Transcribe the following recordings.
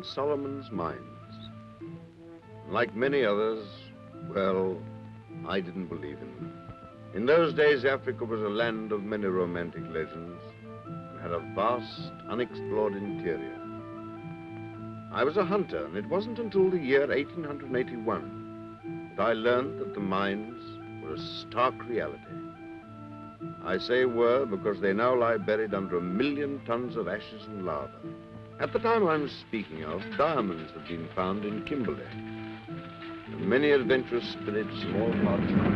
Solomon's mines. Like many others, well, I didn't believe in them. In those days, Africa was a land of many romantic legends and had a vast, unexplored interior. I was a hunter, and it wasn't until the year 1881 that I learned that the mines were a stark reality. I say were because they now lie buried under 1 million tons of ashes and lava. At the time I'm speaking of, diamonds had been found in Kimberley, and many adventurous spirits small parts of it.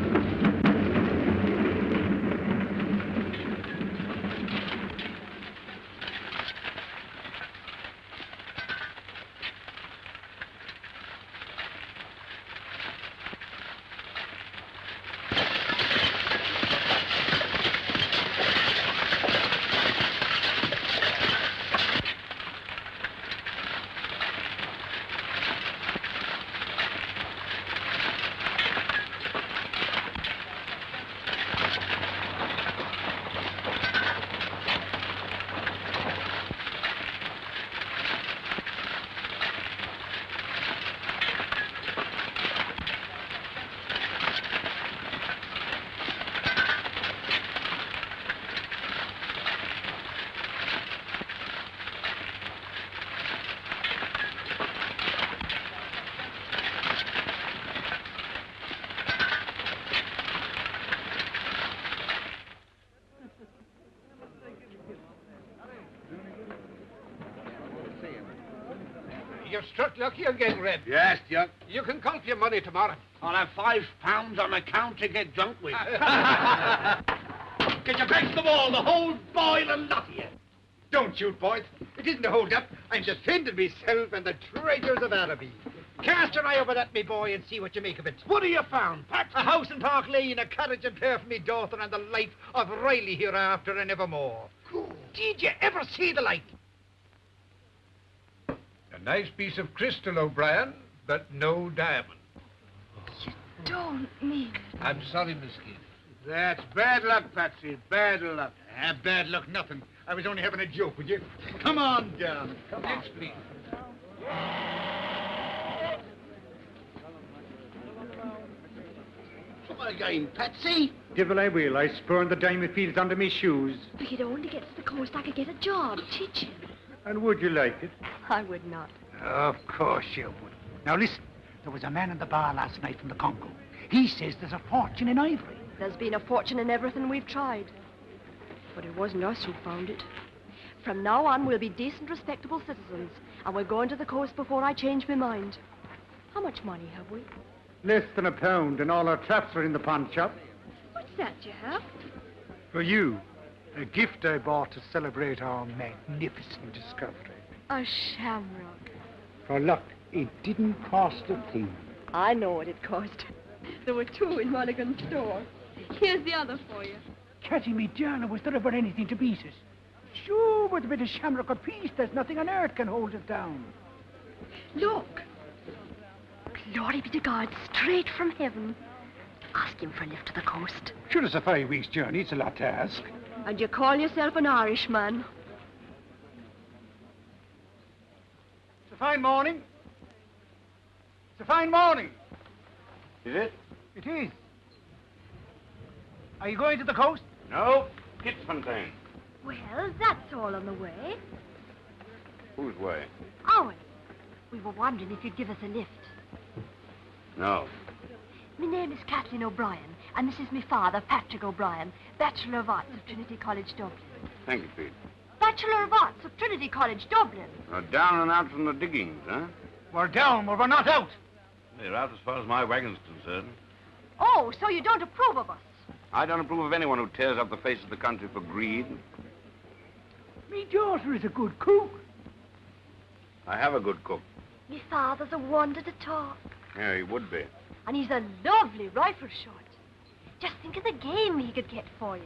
You've struck lucky again, Red. Yes, Duck. You can count your money tomorrow. I'll have £5 on account to get drunk with. Get your backs to the wall, the whole boiling lot of you. Don't shoot, boys. It isn't a hold-up. I'm defending myself and the treasures of Araby. Cast your eye over that, me boy, and see what you make of it. What have you found, Pat? A house in Park Lane, a carriage and pair for me daughter, and the life of Riley hereafter and evermore. Good. Did you ever see the like? A nice piece of crystal, O'Brien, but no diamond. You don't mean it. I'm sorry, Miss Kidd. That's bad luck, Patsy. Bad luck. Bad luck, nothing. I was only having a joke with you. Come on down. Come on. Yes, please. What again, Patsy? Devil I will. I spurn the diamond fields under me shoes. If he'd only get to the coast, I could get a job teaching. And would you like it? I would not. Of course you would. Now listen, there was a man in the bar last night from the Congo. He says there's a fortune in ivory. There's been a fortune in everything we've tried. But it wasn't us who found it. From now on, we'll be decent, respectable citizens, and we're going to the coast before I change my mind. How much money have we? Less than £1, and all our traps are in the pawn shop. What's that you have? For you, a gift I bought to celebrate our magnificent discovery. A shamrock. For luck, it didn't cost a thing. I know what it cost. There were 2 in Mulligan's store. Here's the other for you. Catty me darling, was there ever anything to beat it? Sure, with a bit of shamrock apiece, there's nothing on earth can hold it down. Look. Glory be to God, straight from heaven. Ask him for a lift to the coast. Sure, it's a 5 weeks' journey. It's a lot to ask. And you call yourself an Irishman? It's a fine morning. It's a fine morning. Is it? It is. Are you going to the coast? No. Kitzfontein. Well, that's all on the way. Whose way? Ours. We were wondering if you'd give us a lift. No. My name is Kathleen O'Brien, and this is my father, Patrick O'Brien, Bachelor of Arts of Trinity College, Dublin. Thank you, Pete. Bachelor of Arts of Trinity College, Dublin. Down and out from the diggings, huh? We're down, but we're not out. They're out as far as my wagon's concerned. Oh, so you don't approve of us? I don't approve of anyone who tears up the face of the country for greed. Me daughter is a good cook. I have a good cook. My father's a wonder to talk. Yeah, he would be. And he's a lovely rifle shot. Just think of the game he could get for you.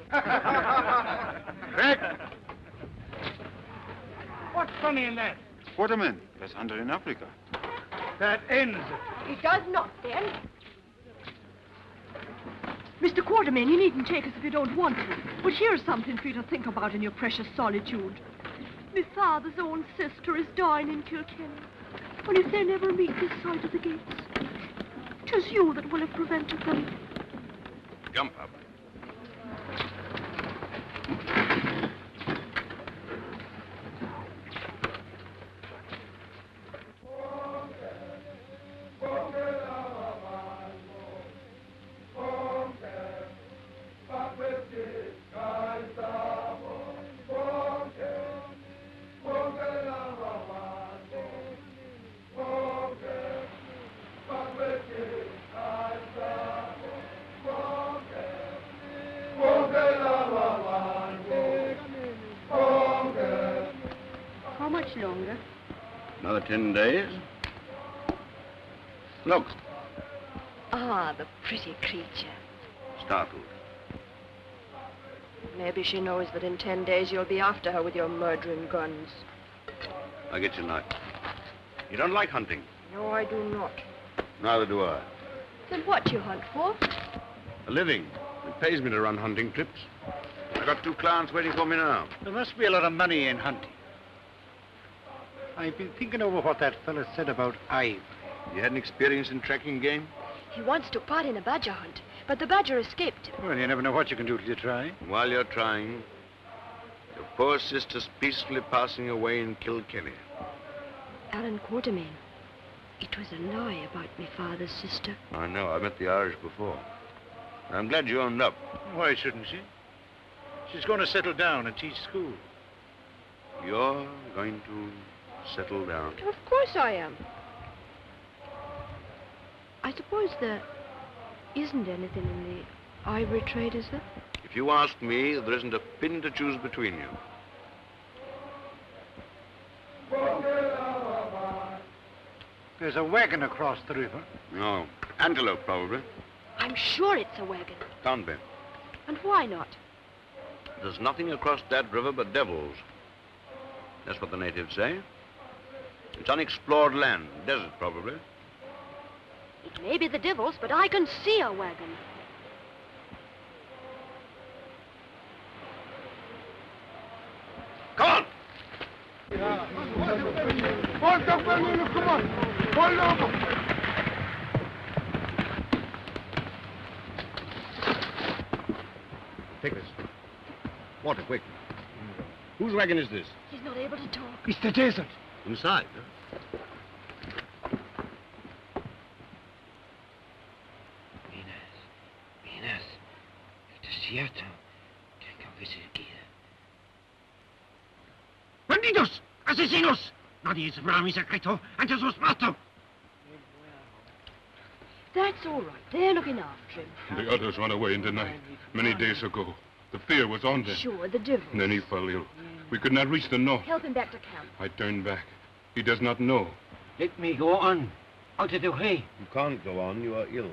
Rick! What's funny in that? Waterman, that's under in Africa. That ends it. It does not, then. Mr. Quartermain, you needn't take us if you don't want to. But here's something for you to think about in your precious solitude. My father's own sister is dying in Kilkenny. And if they never meet this side of the gates, 'tis you that will have prevented them. Jump up. How much longer? Another 10 days. Look, Ah, the pretty creature. startled. Maybe she knows that in 10 days you'll be after her with your murdering guns. I'll get your knife. You don't like hunting? No, I do not. Neither do I. Then what do you hunt for? A living. It pays me to run hunting trips. I got 2 clients waiting for me now. There must be a lot of money in hunting. I've been thinking over what that fellow said about ivory. You had an experience in tracking game? He once took part in a badger hunt, but the badger escaped him. Well, you never know what you can do till you try. While you're trying, your poor sister's peacefully passing away in Kilkenny. Alan Quartermain. It was a lie about my father's sister. I know. I met the Irish before. I'm glad you owned up. Why shouldn't she? She's going to settle down and teach school. You're going to settle down. Of course I am. I suppose there isn't anything in the ivory trade, is there? If you ask me, there isn't a pin to choose between you. There's a wagon across the river. No. Antelope, probably. I'm sure it's a wagon. Can't be. And why not? There's nothing across that river but devils. That's what the natives say. It's unexplored land. Desert, probably. It may be the devils, but I can see a wagon. Come on! Come on. Hold over. Take this. Water, quick. Whose wagon is this? He's not able to talk. It's the desert. Inside, huh? Minas, el desierto. Tengo que seguir. ¡Bandidos! ¡Asesinos! Nadie sabrá mi secreto antes os mato. That's all right. They're looking after him. The others ran away in the night, many days ago. The fear was on them. Sure, the devils. And then he fell ill. We could not reach the north. Help him back to camp. I turned back. He does not know. Let me go on. Out of the way. You can't go on. You are ill.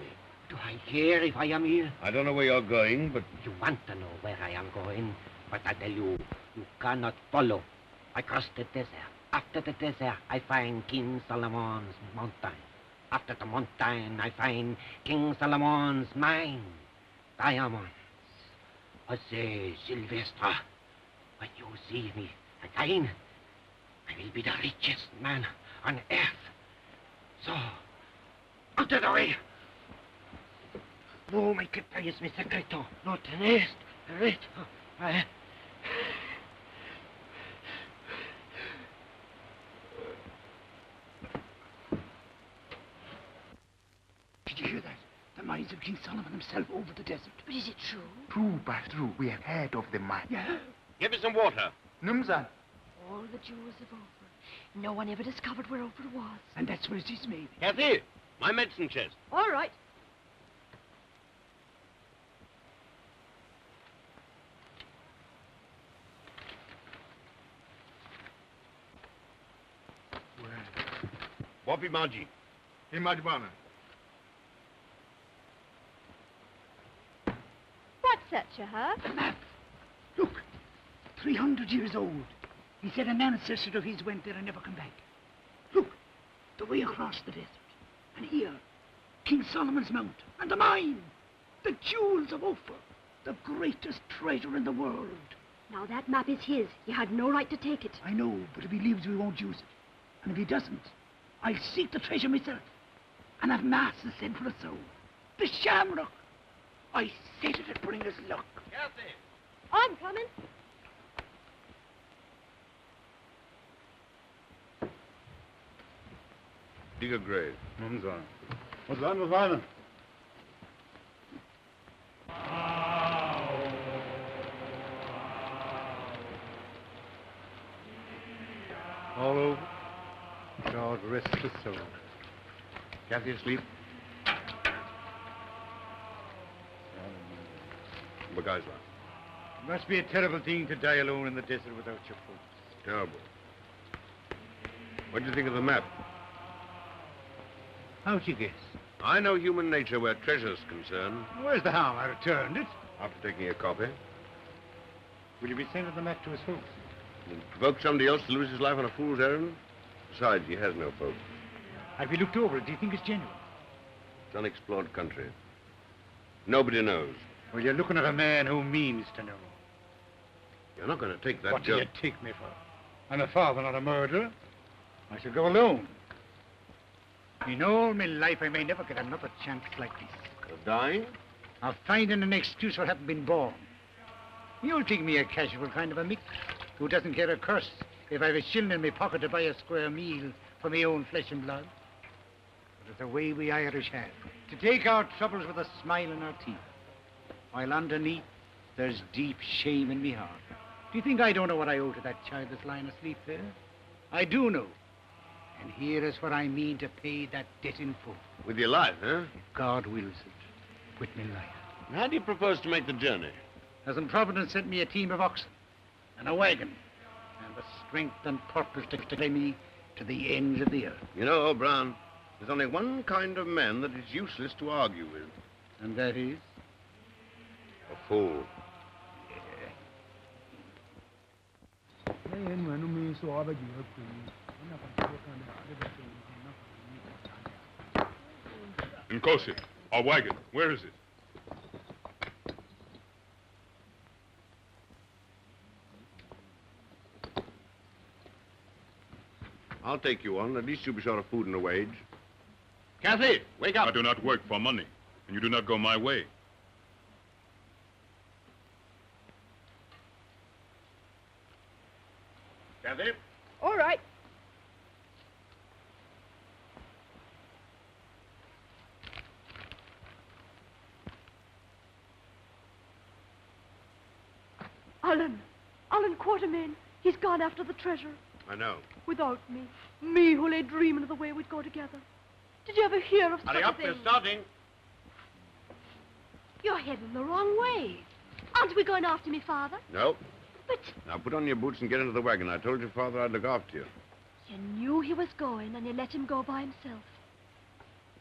Do I care if I am ill? I don't know where you're going, but You want to know where I am going, but I tell you, you cannot follow. I cross the desert. After the desert, I find King Solomon's mountain. After the mountain, I find King Solomon's mine. Diamonds. I say, Sylvester, when you see me again, I will be the richest man on earth. So, out of the way. No me quites mi secreto. No tenés derecho. Did you hear that? The mines of King Solomon himself over the desert. But is it true? True by true, we have heard of the mine. Yeah. Give me some water. Numzan. All the jewels of Ophir. No one ever discovered where Ophir was. And that's where it is, maybe. Kathy, my medicine chest. All right. Bobby Margie. Imadbana. What's that, Shahar? The map. Look. 300 years old. He said an ancestor of his went there and never come back. Look. The way across the desert. And here, King Solomon's Mount. And the mine. The jewels of Ophir. The greatest treasure in the world. Now, that map is his. He had no right to take it. I know, but if he leaves, we won't use it. And if he doesn't, I'll seek the treasure myself. And I've masses sent for a soul. The shamrock. I said it'd bring us luck. Kathy! I'm coming. Dig a grave. What's on? All over. God rest his soul. Kathy asleep? Bagajla. It must be a terrible thing to die alone in the desert without your folks. Terrible. What do you think of the map? How'd you guess? I know human nature where treasure's concerned. Where's the harm? I returned it. After taking a copy. Will you be sending the map to his folks? Will it provoke somebody else to lose his life on a fool's errand? Besides, he has no folks. Have you looked over it? Do you think it's genuine? It's unexplored country. Nobody knows. Well, you're looking at a man who means to know. You're not going to take that What job. do you take me for? I'm a father, not a murderer. I shall go alone. In all my life, I may never get another chance like this. Of dying? Of finding an excuse for having been born. You'll think me a casual kind of a mick who doesn't care a curse if I've a shilling in my pocket to buy a square meal for my own flesh and blood. But it's the way we Irish have. To take our troubles with a smile in our teeth. While underneath, there's deep shame in me heart. Do you think I don't know what I owe to that child that's lying asleep there? I do know. And here is what I mean to pay that debt in full. With your life, huh? If God wills it, with me life. And how do you propose to make the journey? Hasn't Providence sent me a team of oxen and a wagon and the strength and purpose to carry me to the ends of the earth? You know, O'Brien, there's only one kind of man that is useless to argue with. And that is? A fool. Nkosi, our wagon, where is it? I'll take you on. At least you'll be short of food and a wage. Kathy, wake up. I do not work for money, and you do not go my way. Kathy? All right. Alan Quartermain. He's gone after the treasure. I know. Without me. Me who lay dreaming of the way we'd go together. Did you ever hear of such Hurry a up, thing? we're starting. You're heading the wrong way. Aren't we going after me, Father? No. But Now put on your boots and get into the wagon. I told your father I'd look after you. you knew he was going and you let him go by himself.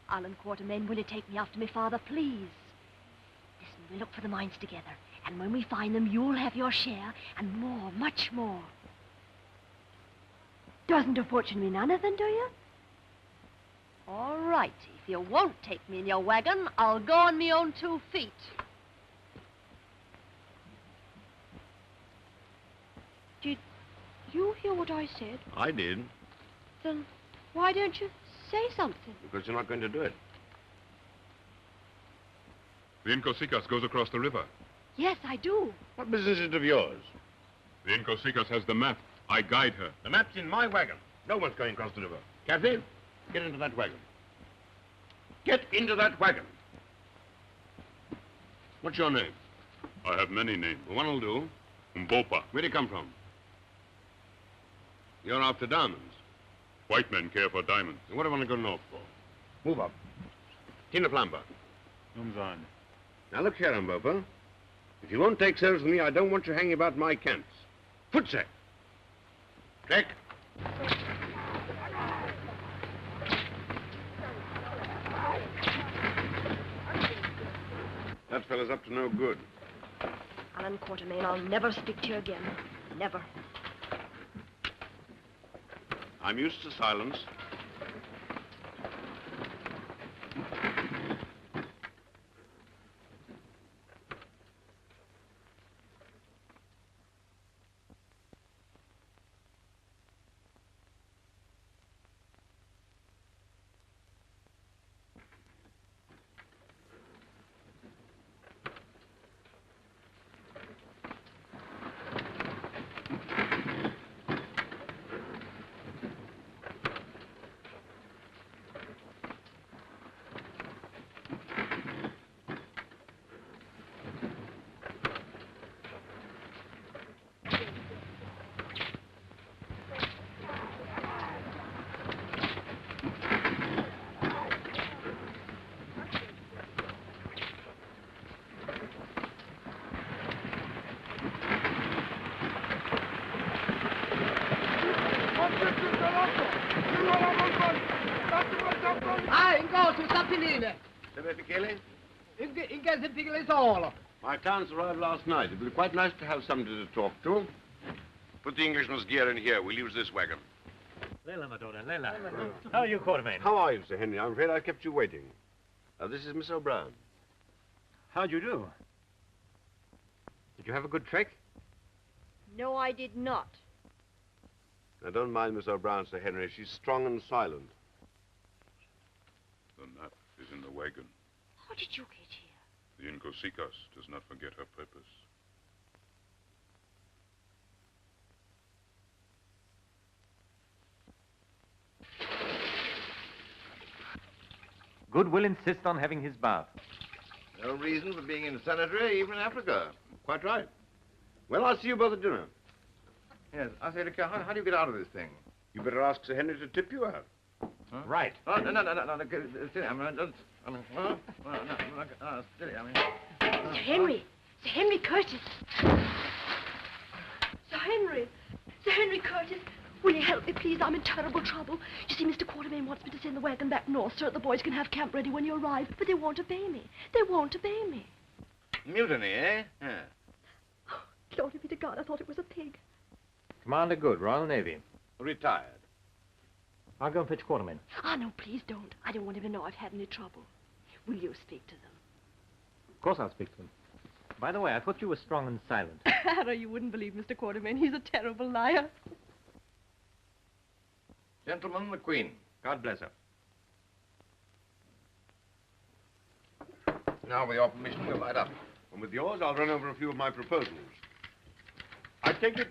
Alan Quartermain, will you take me after me, Father, please? Listen, we'll look for the mines together. And when we find them, you'll have your share, and more, much more. Doesn't a fortune mean anything, do you? All right. If you won't take me in your wagon, I'll go on me own 2 feet. Did you hear what I said? I did. Then why don't you say something? Because you're not going to do it. The Inkosikas goes across the river. Yes, I do. What business is it of yours? The Inkosikas has the map. I guide her. The map's in my wagon. No one's going across the river. Kathy, get into that wagon. Get into that wagon. What's your name? I have many names. Well, one will do. Mbopa. Where'd you come from? You're after diamonds. White men care for diamonds. And what do I want to go north for? Move up. Tina Plamba. Now look here, Mbopa. If you won't take service with me, I don't want you hanging about my camps. Footsack. Check. That fellow's up to no good. Alan Quartermain, I'll never speak to you again. Never. I'm used to silence. Ingo, tu Sapinine. Mr. Kelly? Inge se pigile solo. My clients arrived last night. It would be quite nice to have somebody to talk to. Put the Englishman's gear in here. We'll use this wagon. Lela, Madonna, Lela. How are you, Quartermain? How are you, Sir Henry? I'm afraid I kept you waiting. This is Miss O'Brien. How'd you do? Did you have a good trek? No, I did not. Now, don't mind Miss O'Brien, Sir Henry. She's strong and silent. The map is in the wagon. How did you get here? The Inkoseekas does not forget her purpose. Good will insist on having his bath. No reason for being in Senator, even in Africa. Quite right. Well, I'll see you both at dinner. Yes, I say, look, how do you get out of this thing? You better ask Sir Henry to tip you out. Huh? Right. Oh, no, steady. Steady, Sir Henry! Sir Henry Curtis! Sir Henry Curtis! Will you help me, please? I'm in terrible trouble. You see, Mr. Quartermain wants me to send the wagon back north so that the boys can have camp ready when you arrive, but they won't obey me. They won't obey me. Mutiny, eh? Yeah. Oh, glory be to God, I thought it was a pig. Commander Good, Royal Navy. Retired. I'll go and fetch Quartermain. Ah, no, please don't. I don't want him to know I've had any trouble. Will you speak to them? Of course I'll speak to them. By the way, I thought you were strong and silent. Harry, you wouldn't believe Mr. Quartermain. He's a terrible liar. Gentlemen, the Queen. God bless her. Now, with your permission, we'll light up. And with yours, I'll run over a few of my proposals. I take it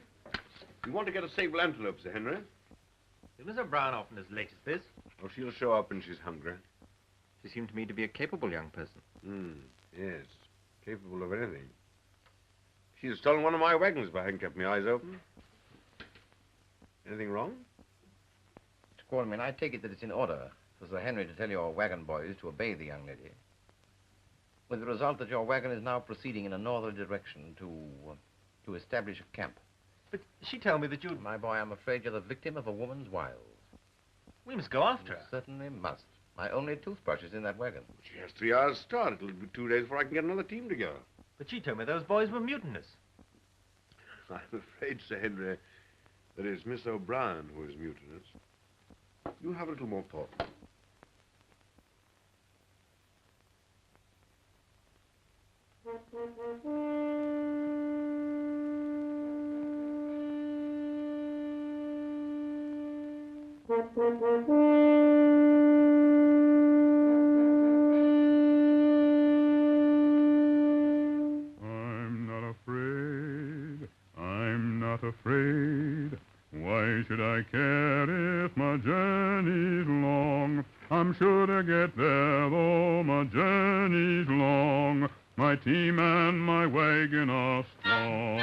you want to get a sable antelope, Sir Henry? Is Miss O'Brien often as late as this? Oh, she'll show up when she's hungry. She seemed to me to be a capable young person. Yes. Capable of anything. She's stolen one of my wagons if I hadn't kept my eyes open. Anything wrong? Mr. Quartermain, I take it that it's in order for Sir Henry to tell your wagon boys to obey the young lady, with the result that your wagon is now proceeding in a northerly direction to establish a camp. But she told me that you'd... My boy, I'm afraid you're the victim of a woman's wiles. We must go after her. Certainly must. My only toothbrush is in that wagon. She has 3 hours start. It'll be 2 days before I can get another team together. But she told me those boys were mutinous. I'm afraid, Sir Henry, that it's Miss O'Brien who is mutinous. You have a little more thought. I'm not afraid. Why should I care if my journey's long? I'm sure to get there, though my journey's long. My team and my wagon are strong.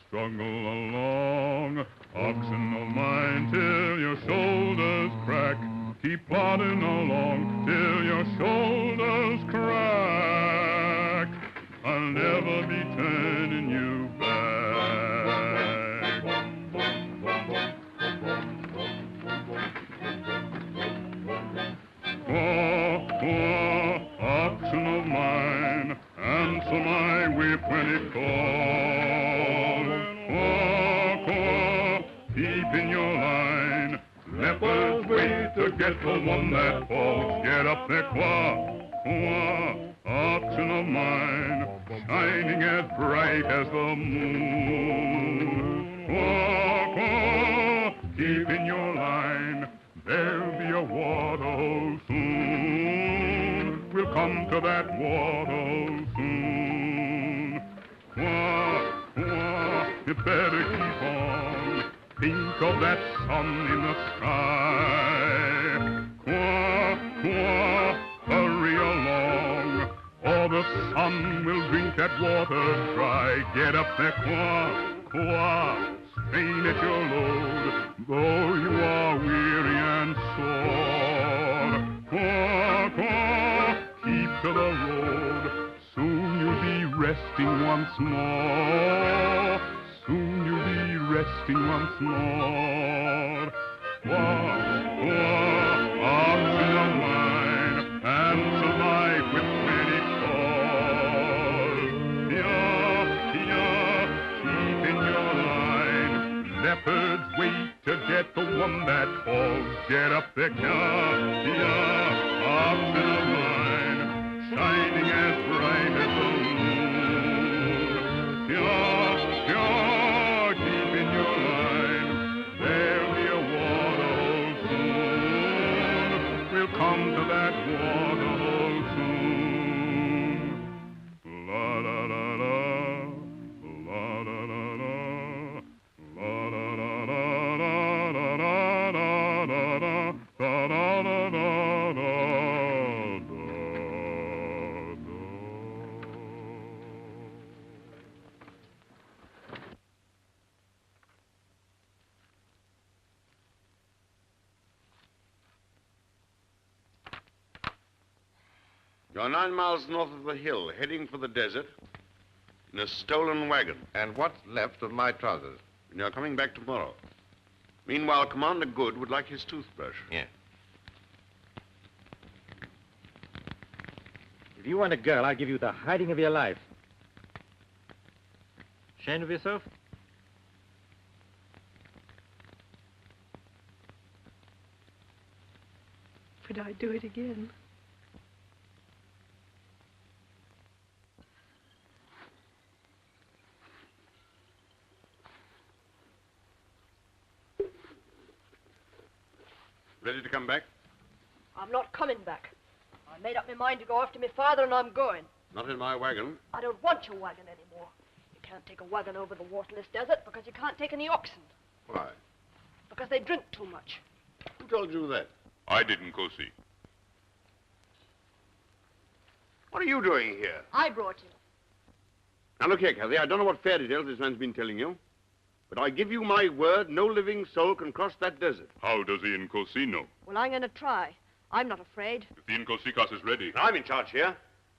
Struggle along, oxen of mine, till your shoulders crack. Keep plodding along till your shoulders crack. I'll never be turning you back. Quaw, quaw, oxen of mine, answer my whip when it calls. Quaw, quaw, keep in your line. Lepers wait to get the one that falls. Get up there, quaw, quaw, oxen of mine, shining as bright as the moon. Quaw, quaw, keep in your line. There'll be a waterhole soon. We'll come to that waterhole soon. Quaw, quaw, you better keep on. Think of that sun in the sky. Quaw, quaw, hurry along, or the sun will drink that water dry. Get up there, quaw, quaw, strain at your load, though you are weary and sore. Quaw, quaw, keep to the road, soon you'll be resting once more. Soon you'll be resting roasting once more. Wah, wah, arms in a line, answer like with many claws. Yeah, yeah, keep in your line. Leopards wait to get the one that falls. Get up there, yeah, yeah, arms in a line, shining as bright as the moon. Yeah, yeah, keep in your line. There'll be a waterhole soon. We'll come to that waterhole soon. La la la la, la la la la, la la la la la la la la la la la la la. You're 9 miles north of the hill, heading for the desert in a stolen wagon. And what's left of my trousers? And you're coming back tomorrow. Meanwhile, Commander Good would like his toothbrush. Yeah. If you want a girl, I'll give you the hiding of your life. Ashamed of yourself? Would I do it again? Ready to come back? I'm not coming back. I made up my mind to go after my father, and I'm going. Not in my wagon. I don't want your wagon anymore. You can't take a wagon over the waterless desert because you can't take any oxen. Why? Because they drink too much. Who told you that? I didn't go see. What are you doing here? I brought you. Now, look here, Kathy. I don't know what fairy tales this man's been telling you, but I give you my word, no living soul can cross that desert. How does the Nkosi know? Well, I'm going to try. I'm not afraid. If the Nkosikas is ready. I'm in charge here.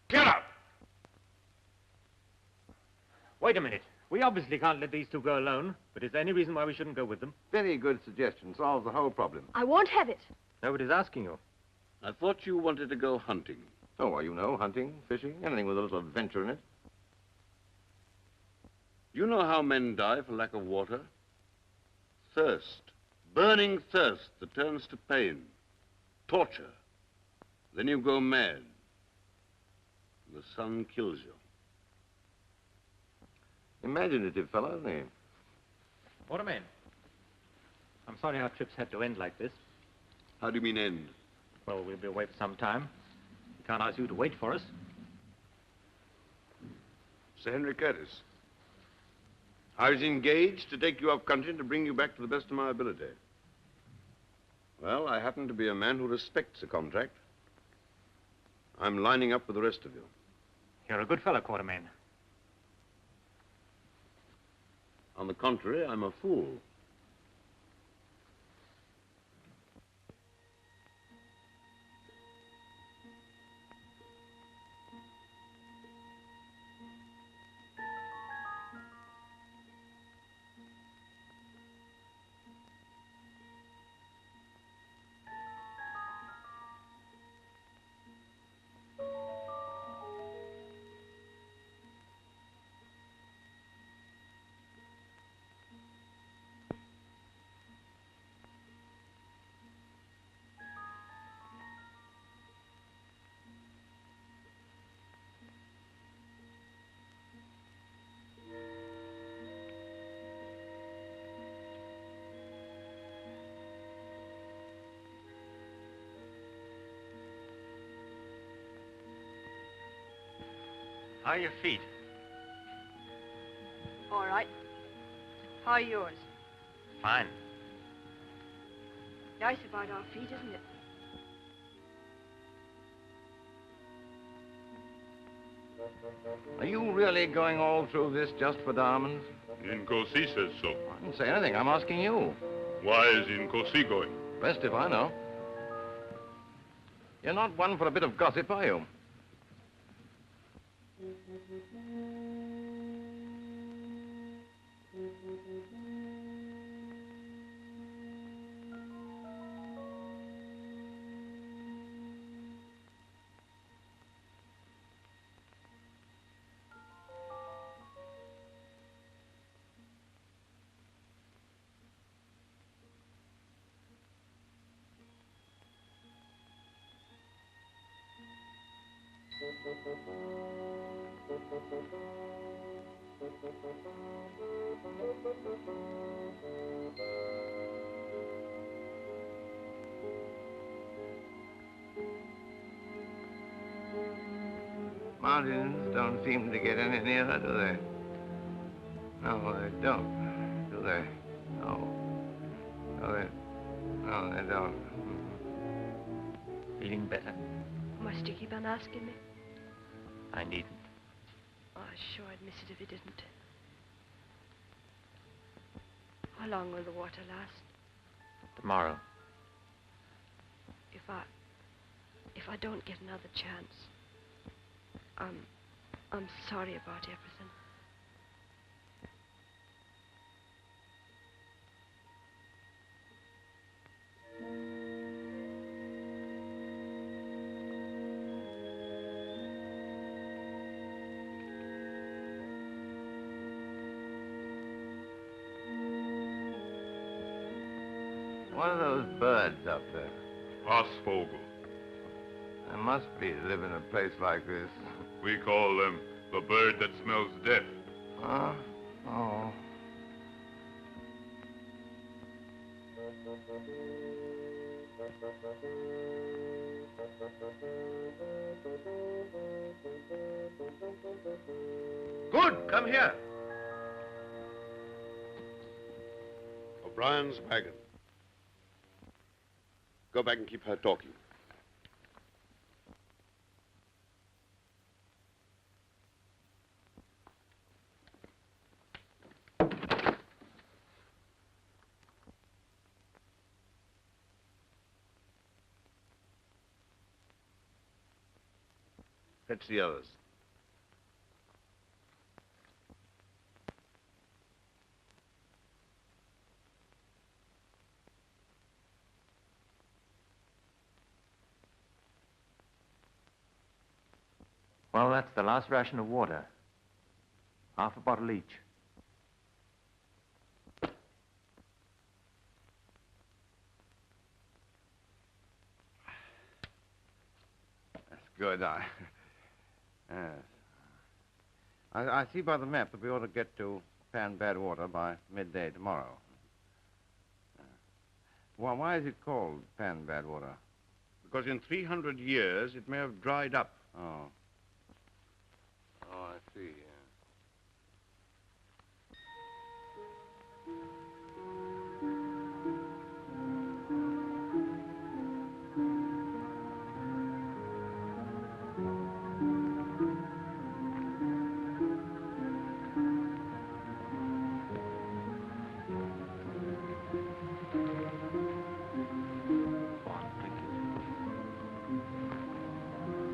Get out! Wait a minute. We obviously can't let these two go alone, but is there any reason why we shouldn't go with them? Very good suggestion. Solves the whole problem. I won't have it. Nobody's asking you. I thought you wanted to go hunting. Oh, well, you know, hunting, fishing, anything with a little adventure in it. You know how men die for lack of water? Thirst. Burning thirst that turns to pain. Torture. Then you go mad. The sun kills you. Imaginative fellow, isn't he? Waterman. I'm sorry our trips had to end like this. How do you mean end? Well, we'll be away for some time. We can't ask you to wait for us. Sir Henry Curtis. I was engaged to take you up country and to bring you back to the best of my ability. Well, I happen to be a man who respects a contract. I'm lining up with the rest of you. You're a good fellow, Quartermain. On the contrary, I'm a fool. How are your feet? All right. How are yours? Fine. Nice about our feet, isn't it? Are you really going all through this just for diamonds? Nkosi says so. I didn't say anything. I'm asking you. Why is Nkosi going? Best if I know. You're not one for a bit of gossip, are you? Mountains don't seem to get any nearer, do they? No, they don't, do they? No. No, they don't. Feeling better? Must you keep on asking me? I needn't. Oh, sure, I'd miss it if you didn't. How long will the water last? Tomorrow. If I don't get another chance, I'm sorry about everything. What are those birds up there? Passvogel. They must be live in a place like this. We call them the bird that smells death. Huh? Oh. Good, come here. O'Brien's wagon. Go back and keep her talking. Fetch the others. Well, that's the last ration of water. Half a bottle each. That's good. Yes. I see by the map that we ought to get to Pan Bad Water by midday tomorrow. Well, why is it called Pan Bad Water? Because in 300 years, it may have dried up. Oh. Oh, I see, yeah.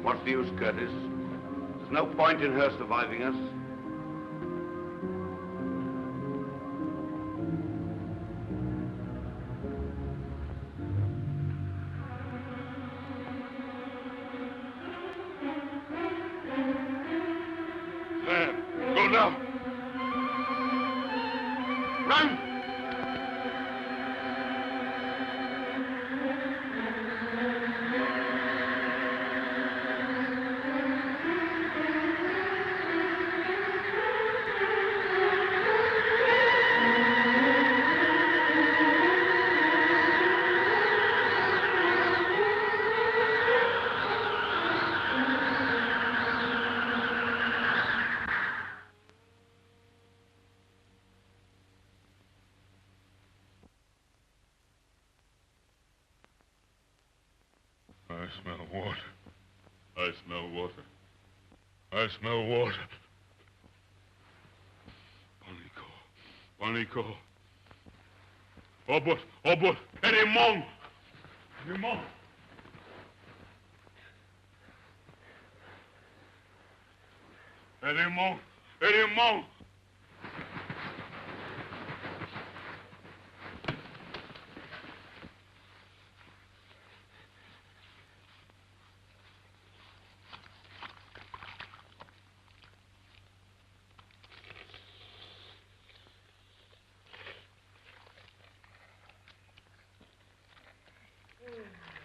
What's the use, Curtis? There's no point in her surviving us. Sam, go now. Run! I smell water. I smell water. I smell water. Panico. Obot. Erimon. Erimon.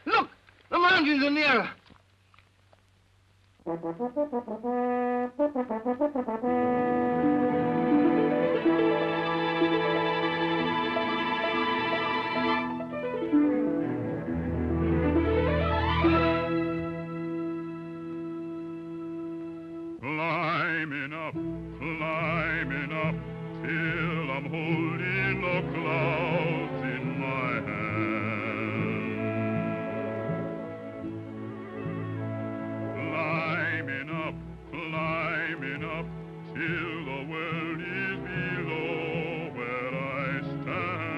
Look! The mountains are nearer. Climbing up, till I'm holding the clouds in my hand. Climbing up, till the world is below where I stand.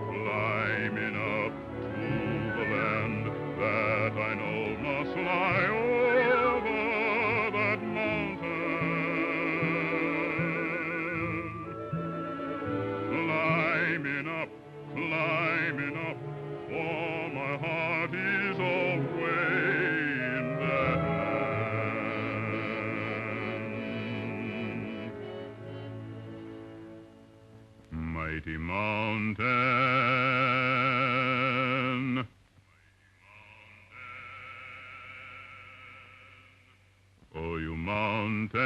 Climbing up to the land that I know must lie over that mountain. Climbing up, for my heart is away in that land. Mighty mountain, oh, you mountain,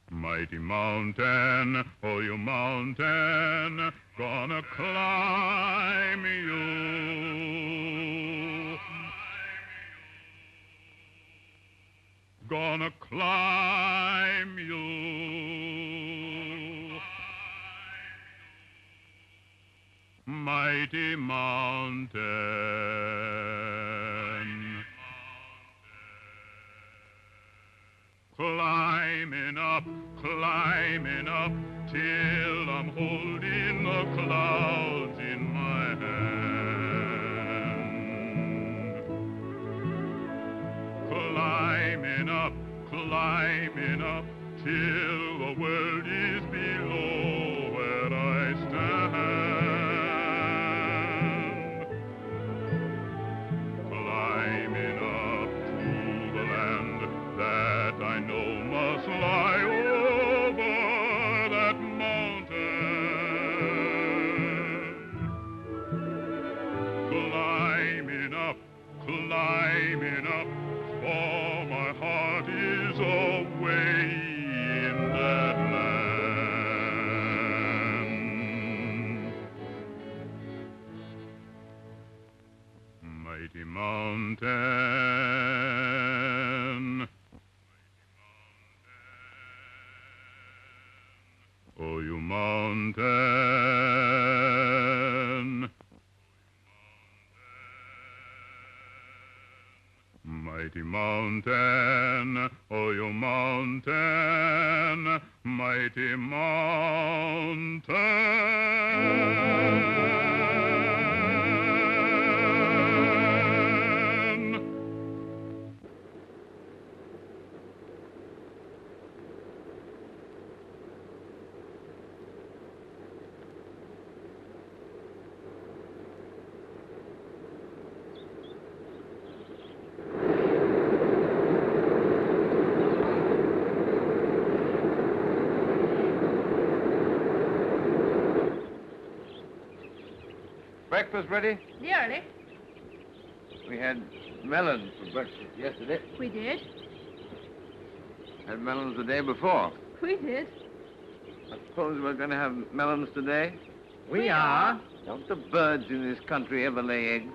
mighty mountain, oh, you mountain, gonna climb you. Gonna climb you. Mighty mountain, climbing up, till I'm holding the clouds in my hand. Climbing up, till the world is below where I stand. Climbing up to the land that I know must lie over that mountain. Climbing up, for my heart is away in that land. Mighty mountain, oh, you mountain, mighty mountain, oh, you mountain, mighty mountain. Breakfast ready? Nearly. We had melons for breakfast yesterday. We did. Had melons the day before. We did. I suppose we're going to have melons today? We are. Don't the birds in this country ever lay eggs?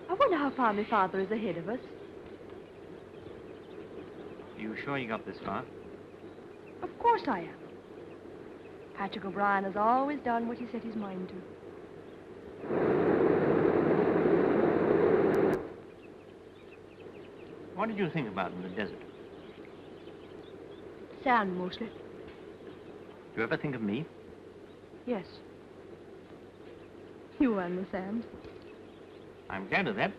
I wonder how far my father is ahead of us. Are you sure you got this far? Of course I am. Patrick O'Brien has always done what he set his mind to. What did you think about in the desert? Sand, mostly. Do you ever think of me? Yes. You and the sand. I'm glad of that,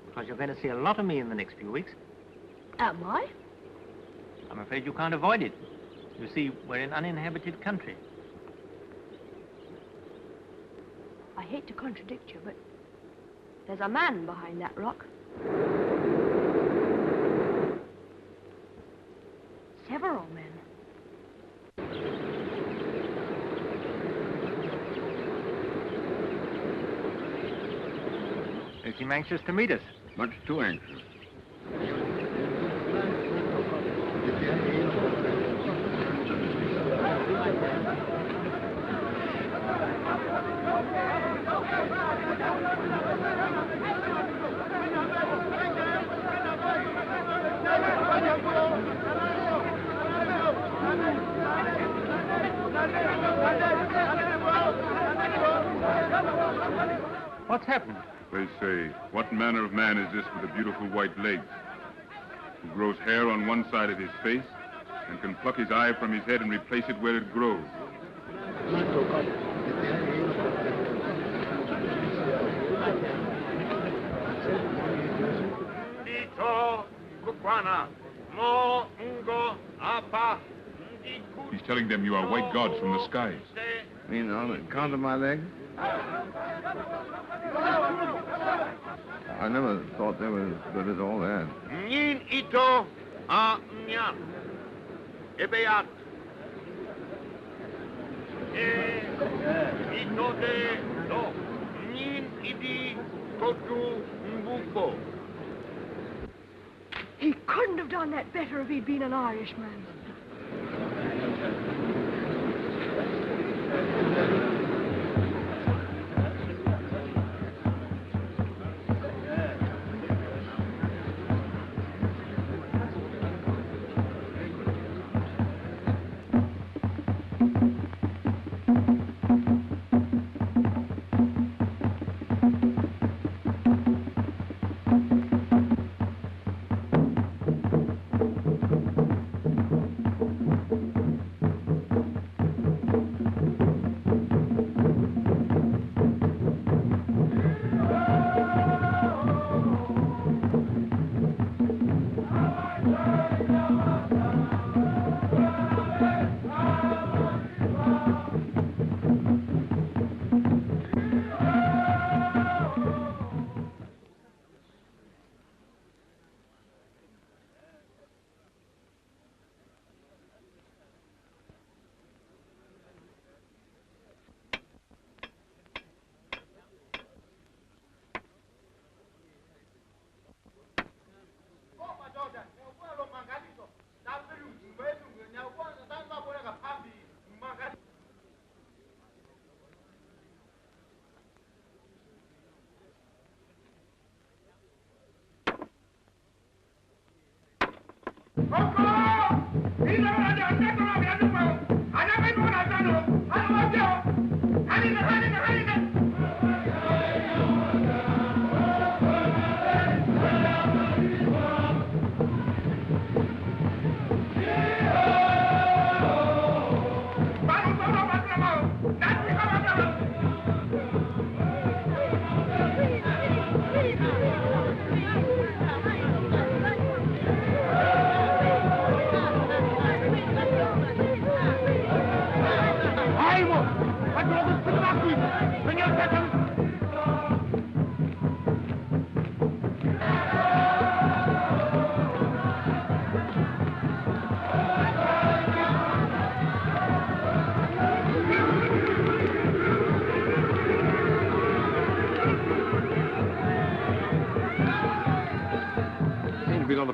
because you're going to see a lot of me in the next few weeks. Am I? I'm afraid you can't avoid it. You see, we're in uninhabited country. I hate to contradict you, but there's a man behind that rock. They seem anxious to meet us. Much too anxious. What's happened? They say, what manner of man is this with the beautiful white legs, who grows hair on one side of his face and can pluck his eye from his head and replace it where it grows? He's telling them you are white gods from the skies. Mean on the count of my legs? I never thought they were as good as all that. Nin ito a nyan. Ebeat. Ito de do. Nin idi totu mbuko. He couldn't have done that better if he'd been an Irishman.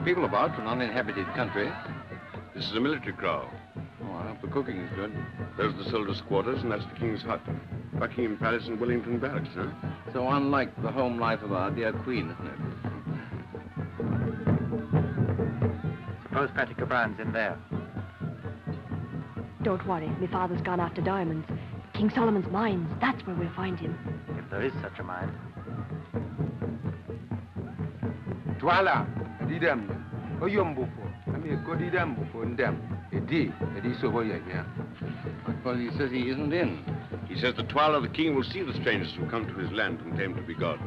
People about an uninhabited country. This is a military kraal. Oh, I hope the cooking is good. Those are the soldiers' quarters, and that's the King's hut. Buckingham Palace and Wellington Barracks, huh? So unlike the home life of our dear Queen, isn't it? Suppose Patrick O'Brien's in there. Don't worry, my father's gone after diamonds. King Solomon's mines, that's where we'll find him. If there is such a mine. Twala, didem. Oyombupo. I mean, go didem before them. It is so boy, yeah. Well, he says he isn't in. He says the Twala of the King will see the strangers who come to his land and claim to be gods.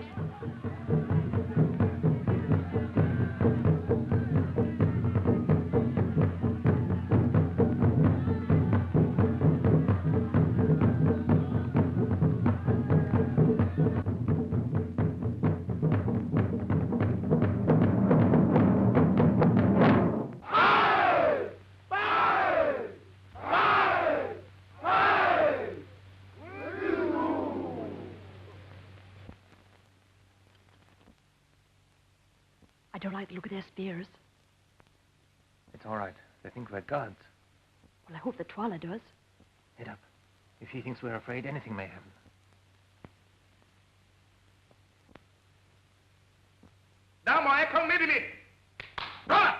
don't like the look of their spears. It's all right. They think we're gods. Well, I hope that Twala does. Head up. If she thinks we're afraid, anything may happen. Now, my come with me. Go!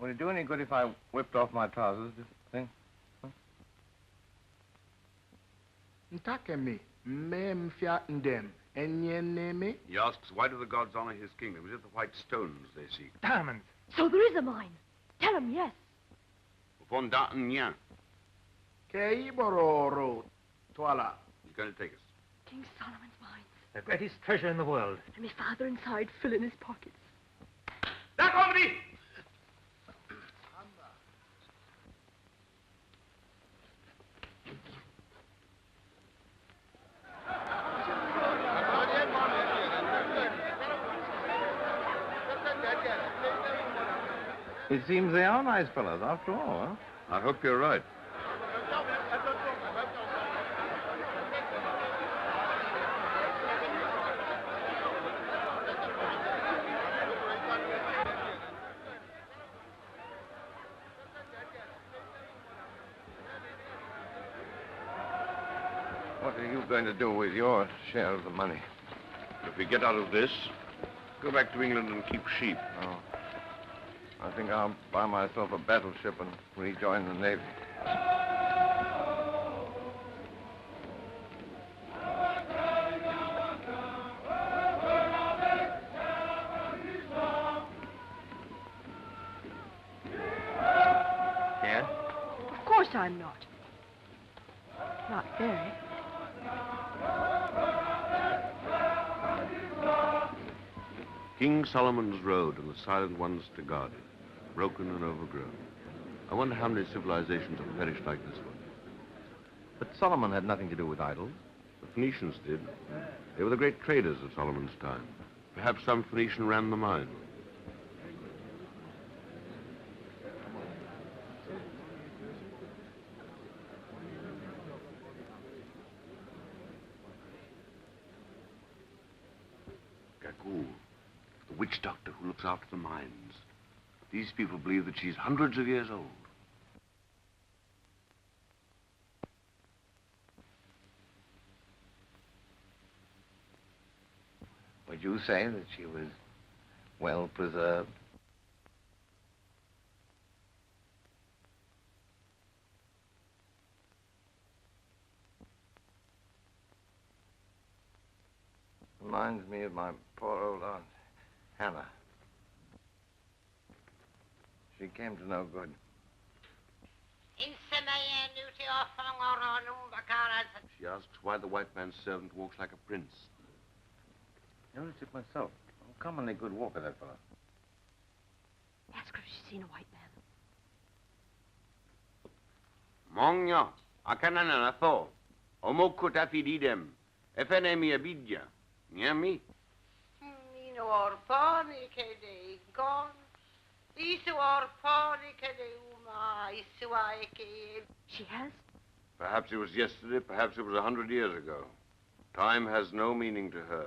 Would it do any good if I whipped off my trousers, do you think? Ntakemi, mem fiatin dem, enyeneme. He asks, why do the gods honor his kingdom? Is it the white stones they seek? Diamonds. So there is a mine. Tell him yes. Fondatan, Kei bororo, Twala. He's going to take us. King Solomon's mines. The greatest treasure in the world. And my father inside filling his pockets. Now, come with me. It seems they are nice fellows, after all, huh? I hope you're right. What are you going to do with your share of the money? If we get out of this, go back to England and keep sheep. Oh. I think I'll buy myself a battleship and rejoin the Navy. Yes? Of course I'm not. Not very. King Solomon's road and the silent ones to guard it, broken and overgrown. I wonder how many civilizations have perished like this one. But Solomon had nothing to do with idols. The Phoenicians did. They were the great traders of Solomon's time. Perhaps some Phoenician ran the mine. Gagool, the witch doctor who looks after the mines. These people believe that she's hundreds of years old. Would you say that she was well preserved? Reminds me of my poor old aunt, Hannah. She came to no good. She asks why the white man's servant walks like a prince. Noticed it myself. Uncommonly good walker, that fellow. Ask her if she's seen a white man. Mongno, akanana tho, omokut afididem, efenemi abidja, nyami. Mino orponi kede gon, isu orponi kede uma, isu aike. She has? Perhaps it was yesterday, perhaps it was 100 years ago. Time has no meaning to her.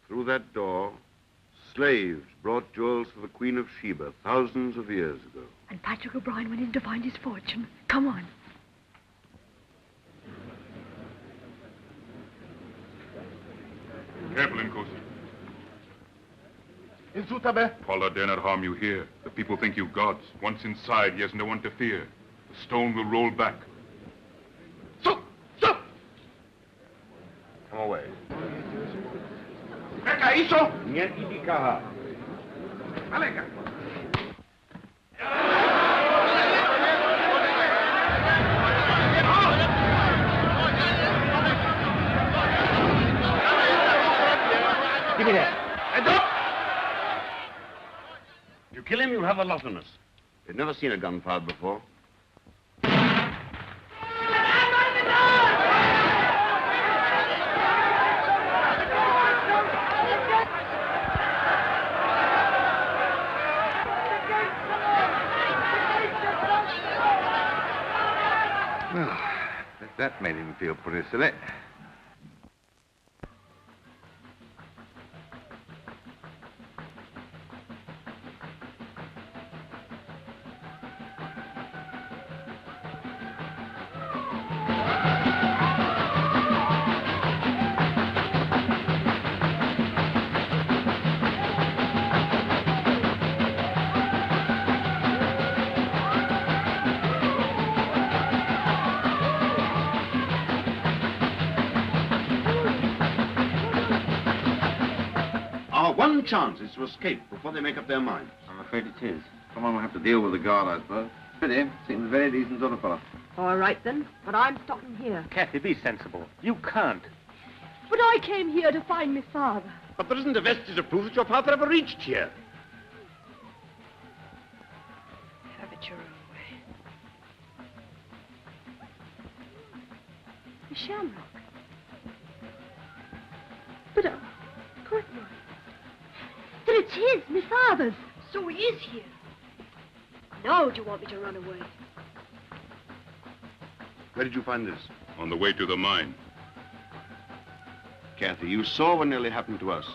Through that door, slaves brought jewels for the Queen of Sheba thousands of years ago. And Patrick O'Brien went in to find his fortune. Come on. Careful, Inkosi. Insutabe. Paula dare not harm you here. The people think you gods. Once inside, he has no one to fear. The stone will roll back. Come away. Meka iso. Give me that. Heads up! If you kill him, you'll have a lot on us. They've never seen a gun fired before. Well, that made him feel pretty silly. Our one chance is to escape before they make up their minds. I'm afraid it is. Someone will have to deal with the guard, I suppose. Pity. Seems a very decent sort of fellow. All right, then. But I'm stopping here. Kathy, be sensible. You can't. But I came here to find my father. But there isn't a vestige of proof that your father ever reached here. Have it your own way. The shamrock. But, of course not. Then it's his, my father's. So he is here. Now do you want me to run away? Where did you find this? On the way to the mine. Kathy, you saw what nearly happened to us.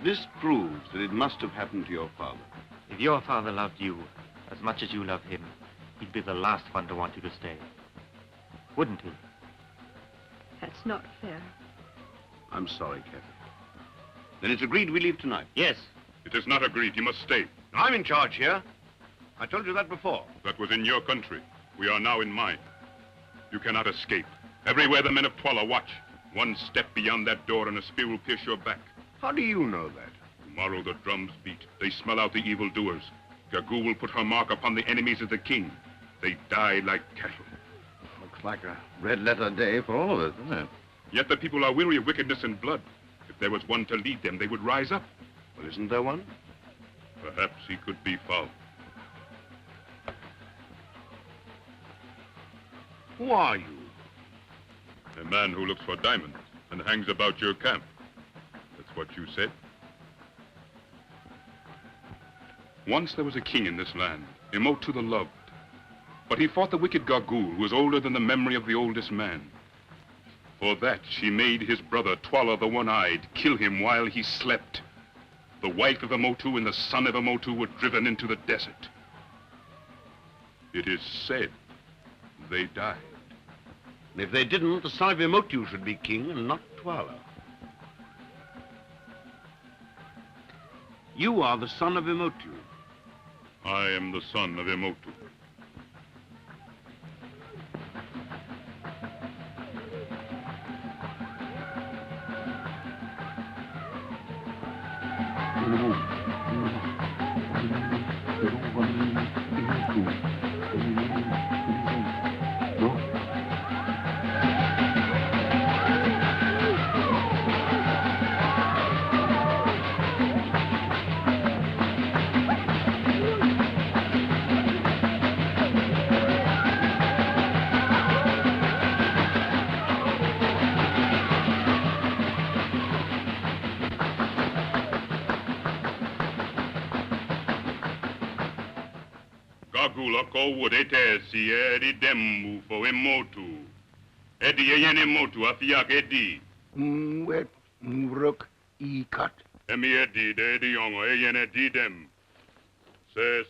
This proves that it must have happened to your father. If your father loved you as much as you love him, he'd be the last one to want you to stay. Wouldn't he? That's not fair. I'm sorry, Kathy. Then it's agreed we leave tonight. Yes. It is not agreed. You must stay. I'm in charge here. I told you that before. That was in your country. We are now in mine. You cannot escape. Everywhere the men of Twala watch. One step beyond that door and a spear will pierce your back. How do you know that? Tomorrow the drums beat. They smell out the evildoers. Gagu will put her mark upon the enemies of the king. They die like cattle. Looks like a red letter day for all of us, doesn't it? Yet the people are weary of wickedness and blood. If there was one to lead them, they would rise up. Well, isn't there one? Perhaps he could be found. Who are you? A man who looks for diamonds and hangs about your camp. That's what you said. Once there was a king in this land, Emotu the Loved. But he fought the wicked Gagu, who was older than the memory of the oldest man. For that, she made his brother, Twala the One-Eyed, kill him while he slept. The wife of Emotu and the son of Emotu were driven into the desert. It is said they died. And if they didn't, the son of Emotu should be king and not Twala. You are the son of Emotu. I am the son of Emotu. Ko would ete si edi demu fo Emotu. Edi yen Emotu afiak edi. Wet muruk I cut. Emi edi de edi yongo yen edi dem. Se.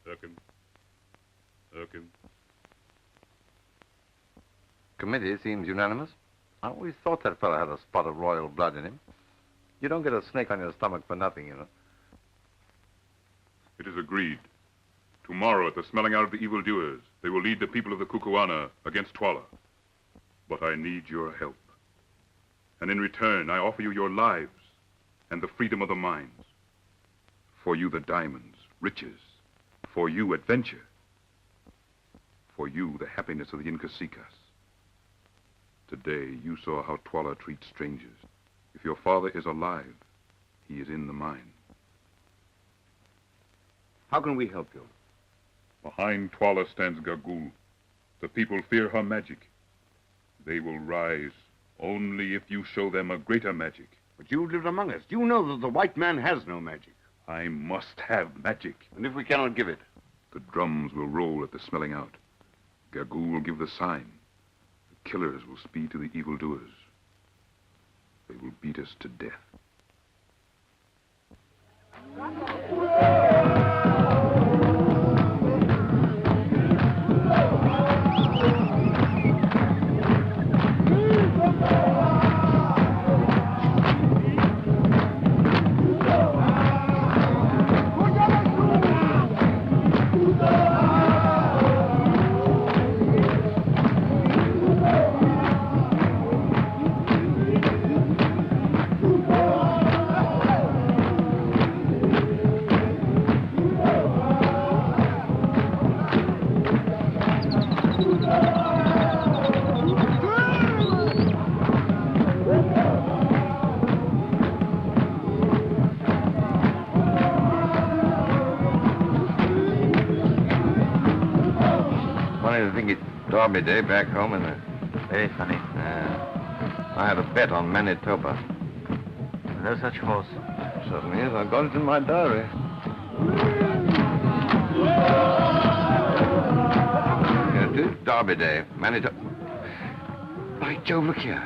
Erkin. Committee seems unanimous. I always thought that fellow had a spot of royal blood in him. You don't get a snake on your stomach for nothing, you know. It is agreed. Tomorrow, at the smelling out of the evildoers, they will lead the people of the Kukuana against Twala. But I need your help. And in return, I offer you your lives and the freedom of the mines. For you, the diamonds, riches. For you, adventure. For you, the happiness of the Incasicas. Today, you saw how Twala treats strangers. If your father is alive, he is in the mine. How can we help you? Behind Twala stands Gagul. The people fear her magic. They will rise only if you show them a greater magic. But you've lived among us. You know that the white man has no magic. I must have magic. And if we cannot give it? The drums will roll at the smelling out. Gagul will give the sign. The killers will speed to the evildoers. They will beat us to death. Derby Day back home in the... Very funny. I had a bet on Manitoba. No such horse. Certainly is. I've got it in my diary. Here it is. Derby Day, Manitoba. By Jove, look here.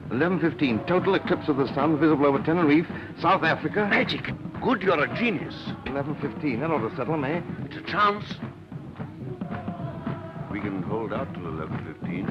11:15. Total eclipse of the sun visible over Tenerife, South Africa. Magic. Good, you're a genius. 11:15. That ought to settle them, eh? It's a chance. We can hold out till 11:15.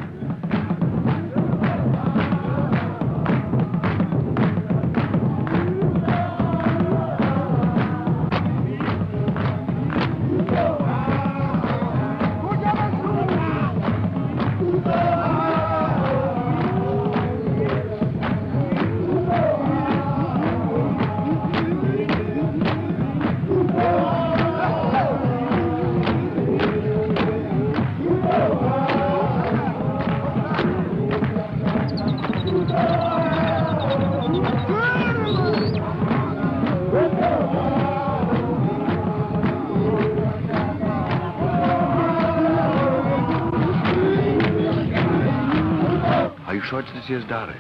Are you sure it's this year's Derby?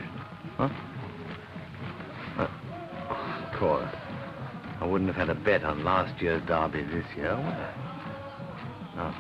Huh? Of course. I wouldn't have had a bet on last year's Derby this year, would I? No.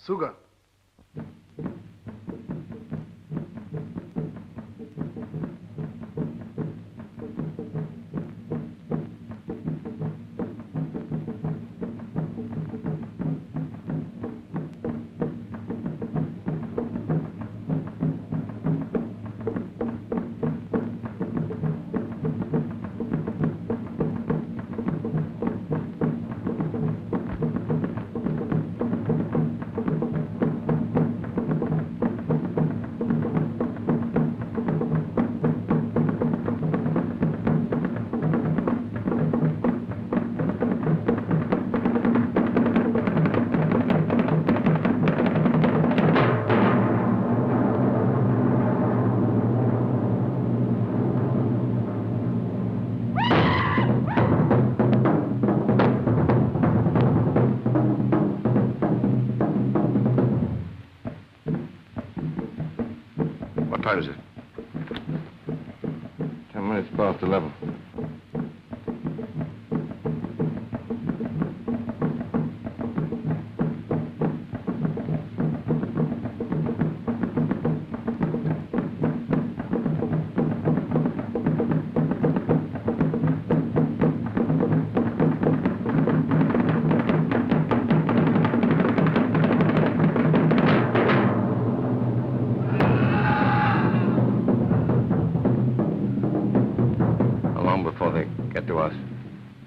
Sugar. time is it? 10 minutes past 11.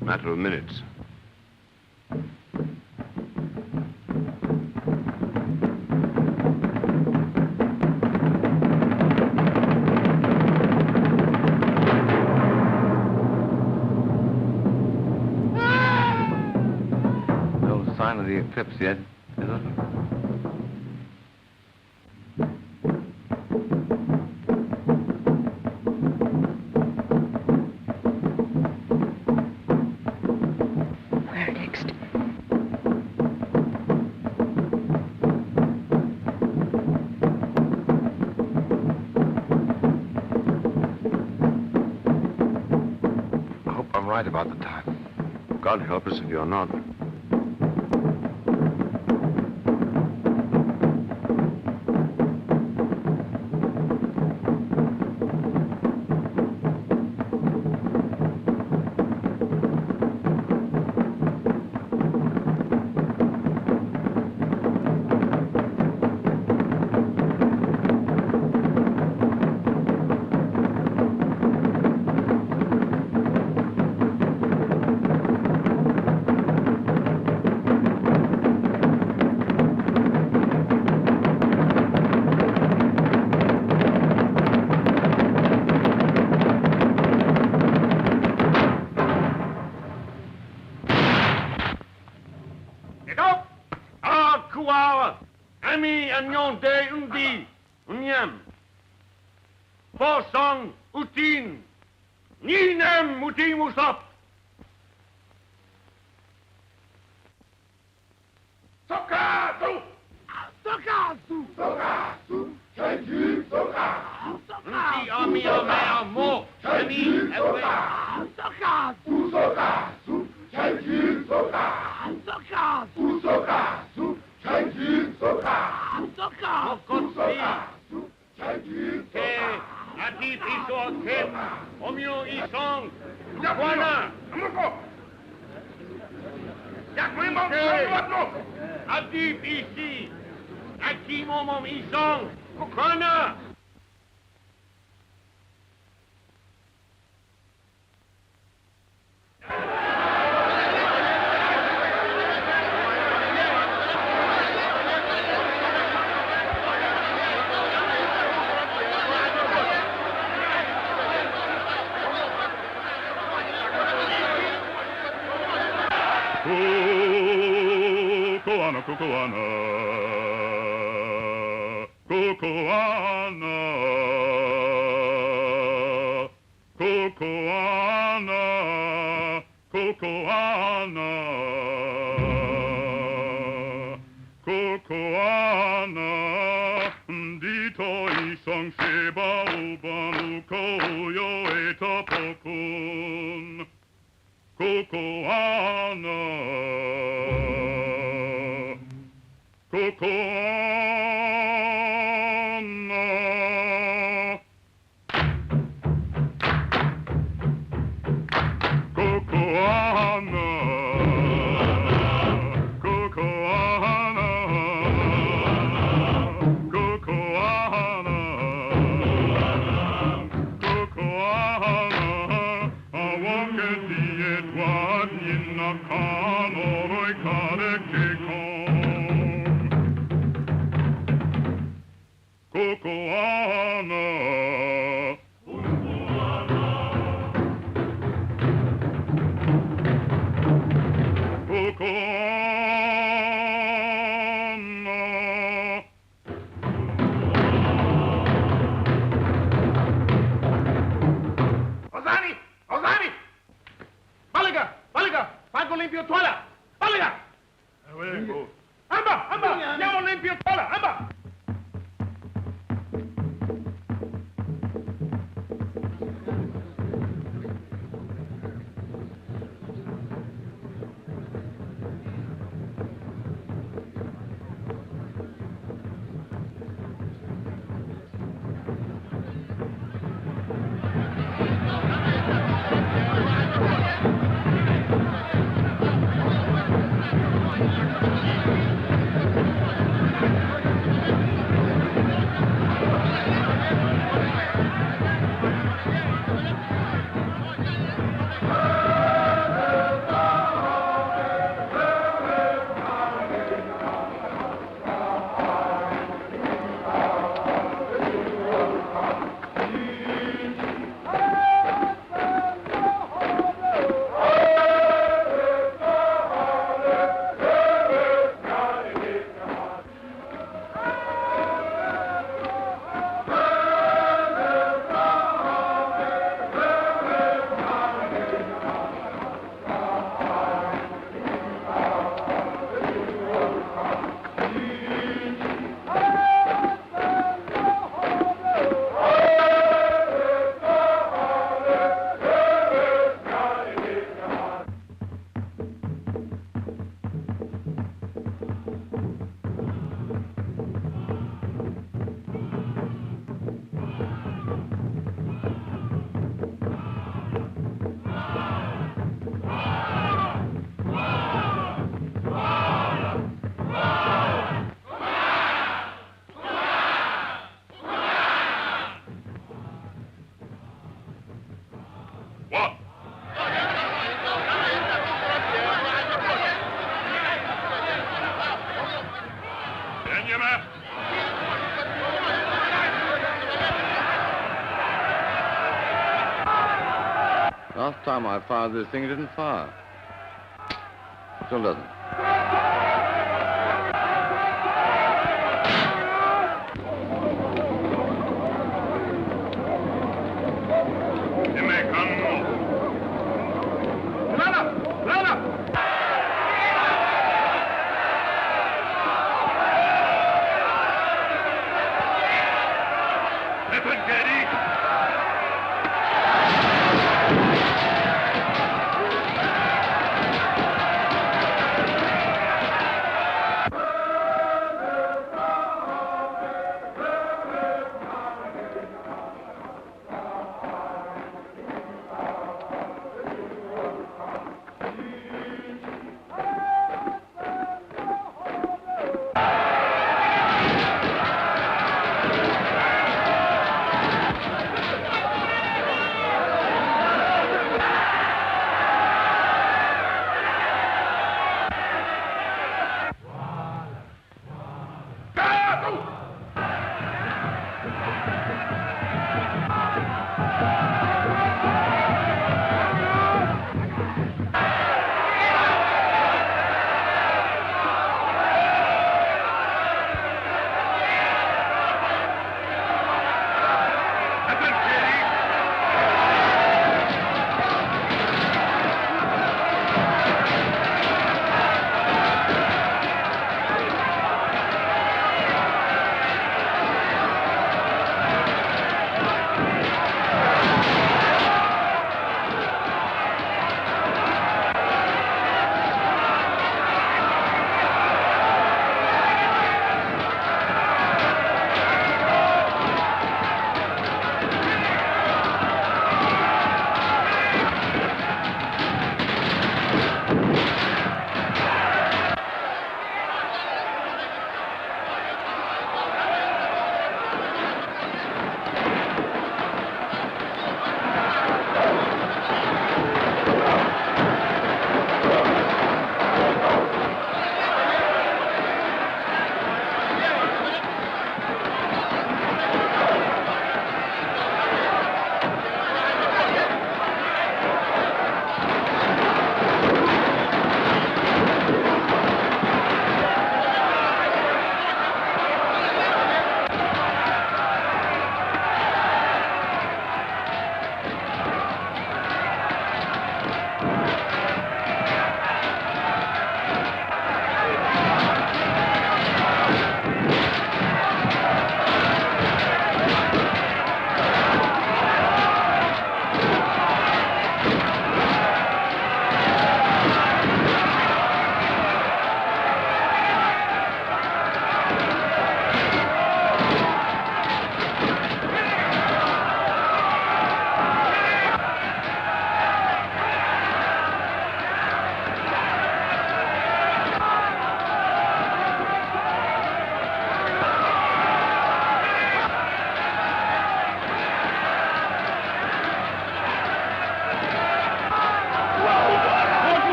Matter of minutes. No sign of the eclipse yet, is there? Right about the time. God help us if you're not. What? Stand your map. Last time I fired this thing, it didn't fire. Still doesn't.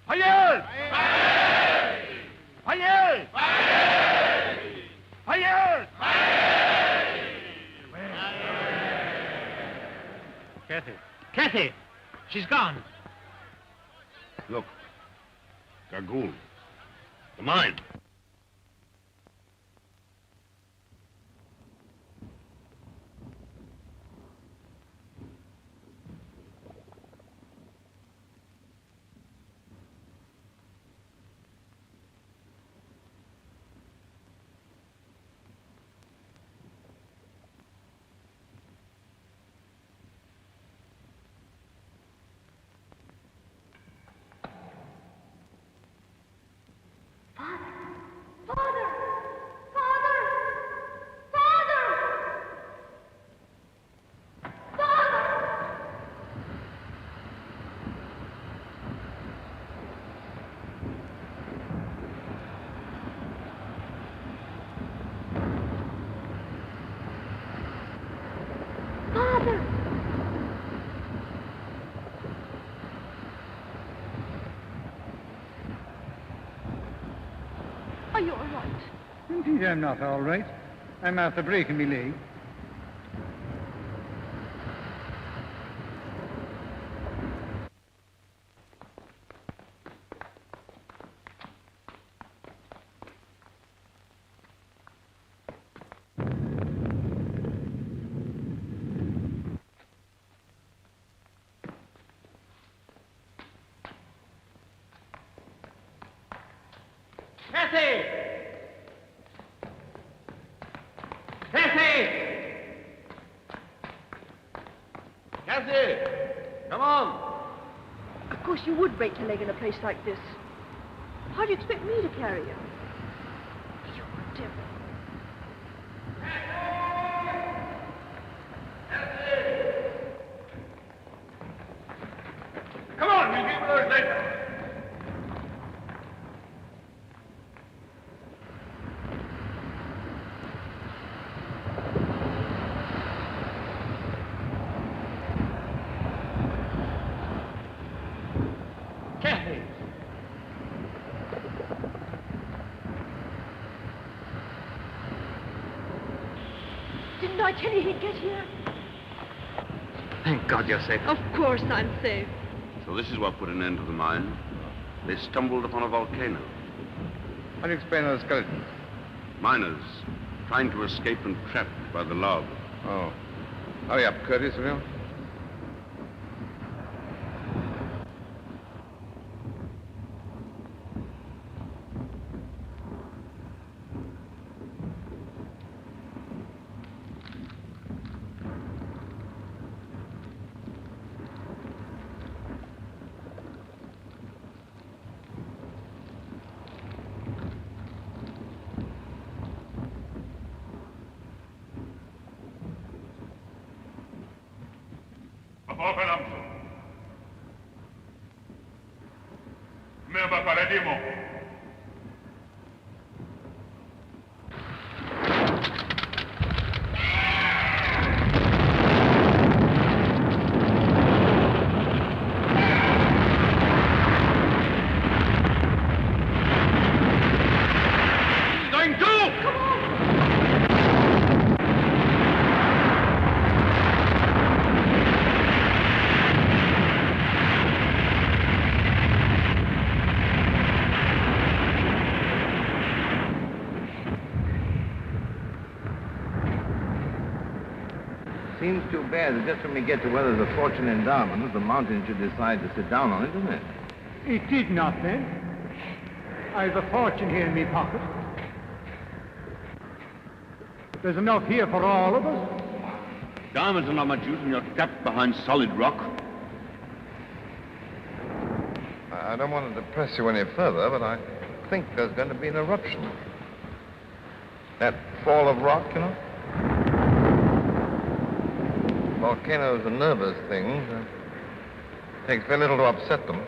Hayır! Hayır! Hayır! Kathy. Kathy! She's gone. Look. Gagoon. The mine. Maybe I'm not all right. I'm after breaking my leg. Cassie! Cassie! Cassie! Come on! Of course you would break your leg in a place like this. How do you expect me to carry you? You devil. Come on, we'll deal with those later. Cassie! Didn't I tell you he'd get here? Thank God you're safe. Of course I'm safe. So this is what put an end to the mine. They stumbled upon a volcano. How do you explain those skeletons? Miners trying to escape and trapped by the lava. Oh. Hurry up, Curtis, will you? Seems too bad that just when we get to where there's a fortune endowment, the mountain should decide to sit down on it, doesn't it? It did not, then. I've a fortune here in my pocket. There's enough here for all of us. Diamonds are not much use when you're trapped behind solid rock. I don't want to depress you any further, but I think there's going to be an eruption. That fall of rock, you know? Volcanoes are nervous things. It takes very little to upset them.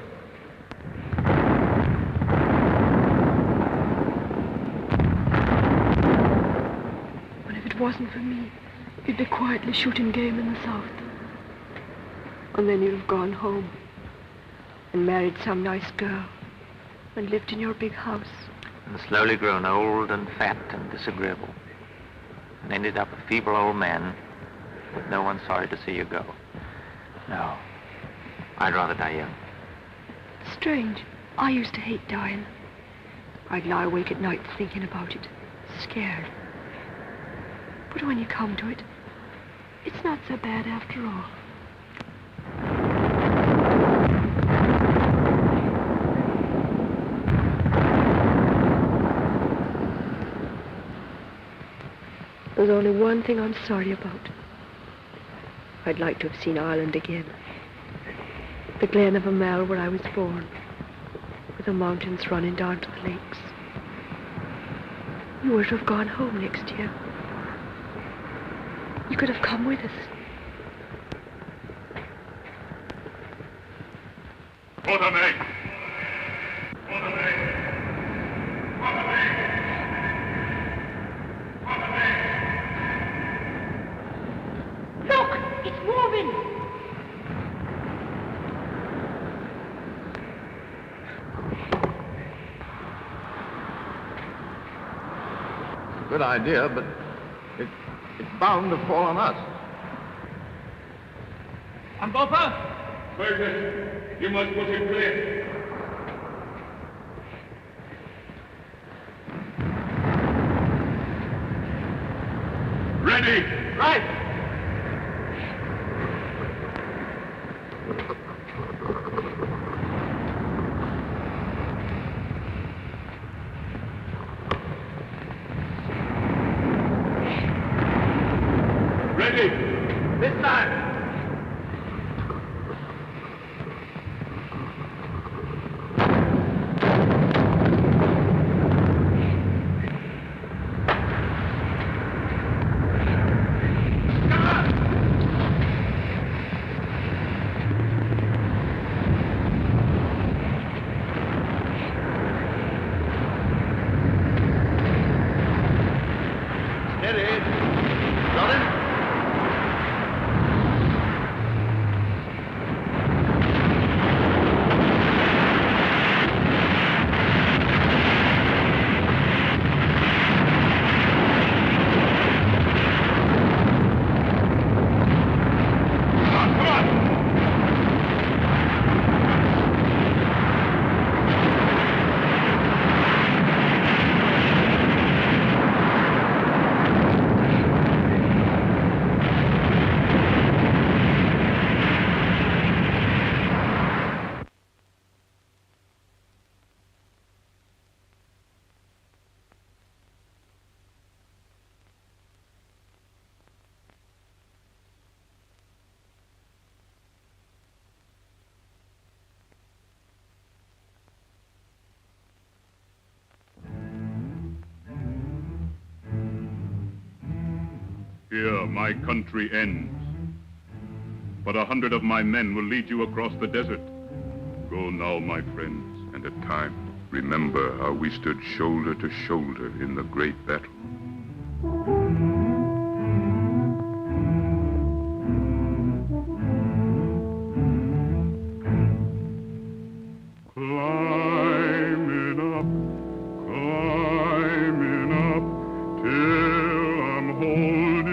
But if it wasn't for me, you'd be quietly shooting game in the south. And then you'd have gone home and married some nice girl and lived in your big house. And slowly grown old and fat and disagreeable. And ended up a feeble old man with no one sorry to see you go. No, I'd rather die young. Strange. I used to hate dying. I'd lie awake at night thinking about it, scared. But when you come to it, it's not so bad after all. There's only one thing I'm sorry about. I'd like to have seen Ireland again. The glen of Amel where I was born, with the mountains running down to the lakes. You were to have gone home next year. You could have come with us. Order me! Look! It's moving! good idea, but it's bound to fall on us. Ambopa? Fergus, you must put in place. Ready? Right. Ready? This time. Here my country ends. But 100 of my men will lead you across the desert. Go now, my friends, and at times remember how we stood shoulder to shoulder in the great battle. Climbing up, till I'm holding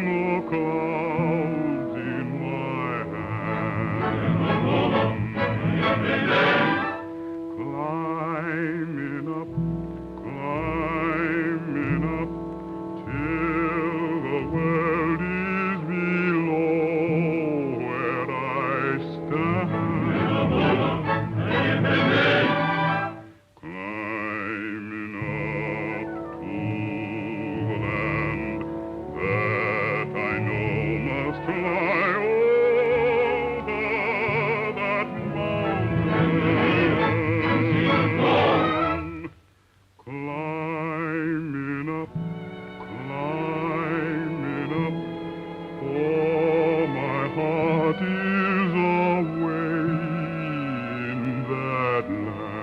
the clouds in my hand. Climbing up, till the world is below where I stand. Climbing up to the land that I know must lie over that mountain. Climbing up, for my heart is away in that land.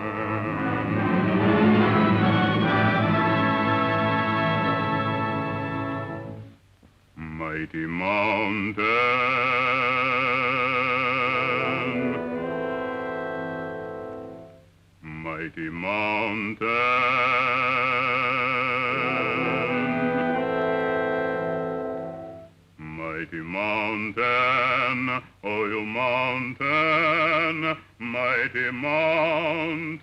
Mighty mountain, mighty mountain, oh you mountain, mighty mountain.